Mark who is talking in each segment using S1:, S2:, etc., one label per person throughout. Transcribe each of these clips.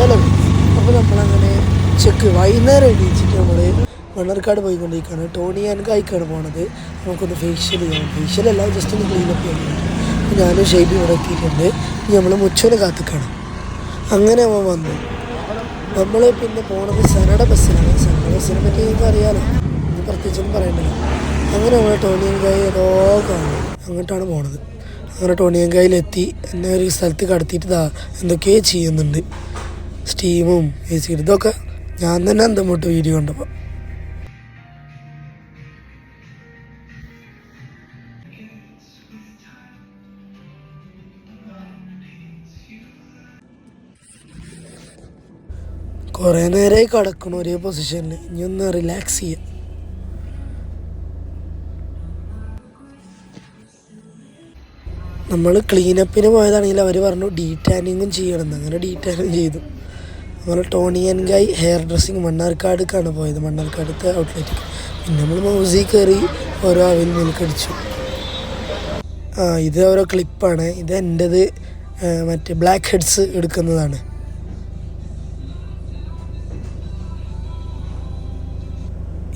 S1: Hello. അപ്പോൾ നമ്മളങ്ങനെ ഉച്ചക്ക് വൈകുന്നേരം എണീച്ചിട്ട് നമ്മൾ മണ്ണാർക്കാട് പോയിക്കൊണ്ടിരിക്കുകയാണ്. ടോണി ആൻഡ് ഗായ്ക്കാണ് പോണത്. നമുക്കൊന്ന് ഫേഷ്യൽ ചെയ്യണം. ഫേഷ്യലല്ല, ജസ്റ്റ് ഒന്ന് ക്ലീനപ്പ് ചെയ്യണം. അപ്പോൾ ഞാനും ഷെയ്ബി ഇവിടെ എത്തിയിട്ടുണ്ട്. ഇനി നമ്മൾ മുച്ചോനെ കാത്തിക്കണം. അങ്ങനെ അവൻ വന്നു. നമ്മൾ പിന്നെ പോണത് സനഡ ബസ്സിലാണ്. സനഡ ബസ്സിനെ പറ്റി നിങ്ങൾക്ക് അറിയാമല്ലോ, ഇത് പ്രത്യേകിച്ചൊന്നും പറയണ്ടല്ലോ. അങ്ങനെ നമ്മൾ ടോണി ആൻഡ് ഗായ് ഏതോ കാണും, അങ്ങോട്ടാണ് പോണത്. അങ്ങനെ ടോണി ആൻഡ് ഗായിലെത്തി. എന്നെ ഒരു സ്ഥലത്ത് കടത്തിയിട്ട് എന്തൊക്കെയോ ചെയ്യുന്നുണ്ട്. സ്റ്റീമും എ സി ഇതൊക്കെ ഞാൻ തന്നെ എന്തമുട്ട് വീഡിയോ കണ്ടപ്പോൾ. കുറേ നേരമായി കിടക്കണം ഒരേ പൊസിഷനിൽ. ഇനി ഒന്ന് റിലാക്സ് ചെയ്യാം. നമ്മൾ ക്ലീനപ്പിന് പോയതാണെങ്കിൽ അവർ പറഞ്ഞു ഡീറ്റാനിങ്ങും ചെയ്യണമെന്ന്. അങ്ങനെ ഡീറ്റാനും ചെയ്തു. നമ്മൾ ടോണി ആൻഡ് ഗായ് ഹെയർ ഡ്രസ്സിങ് മണ്ണാർക്കാടുക്കാണ് പോയത്, മണ്ണാർക്കാടത്തെ ഔട്ട്ലെറ്റ്. പിന്നെ നമ്മൾ മൗസിൽ കയറി ഓരോ അവിൽ മിൽക്കടിച്ചു. ഇത് ഓരോ ക്ലിപ്പാണ്. ഇത് എൻ്റെത് മറ്റേ ബ്ലാക്ക് ഹെഡ്സ് എടുക്കുന്നതാണ്.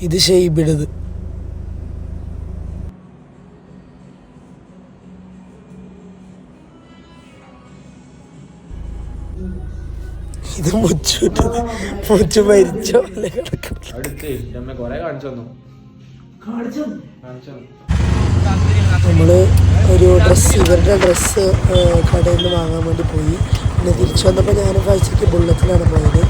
S1: ഇത് ഷെയ്ബിടത്. ഇത് മുച്ചു മരിച്ച പോലെ നമ്മള് ഒരു ഡ്രസ്സ്, ഇവരുടെ ഡ്രസ്സ് കടയിൽ നിന്ന് വാങ്ങാൻ വേണ്ടി പോയി. പിന്നെ തിരിച്ചു വന്നപ്പോൾ ഞാൻ കാഴ്ചക്ക് ബുള്ളറ്റിലാണ് പോയത്.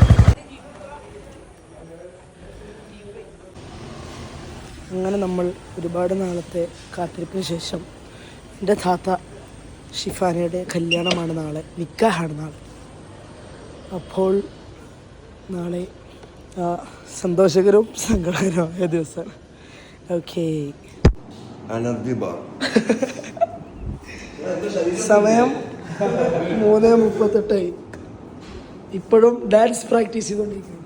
S1: അങ്ങനെ നമ്മൾ ഒരുപാട് നാളത്തെ കാത്തിരിപ്പിന് ശേഷം എൻ്റെ താത്ത ഷിഫാനയുടെ കല്യാണമാണ് നാളെ, നിക്കാഹാണ് നാളെ. അപ്പോൾ നാളെ സന്തോഷകരവും സങ്കടകരവുമായ ദിവസമാണ്. ഓക്കെ, സമയം 3:38. ഇപ്പോഴും ഡാൻസ് പ്രാക്ടീസ് ചെയ്തുകൊണ്ടിരിക്കുന്നു.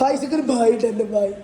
S1: ഫൈസക്ക് ഒരു ബായ് ഇട്ട്, എൻ്റെ ബായ്.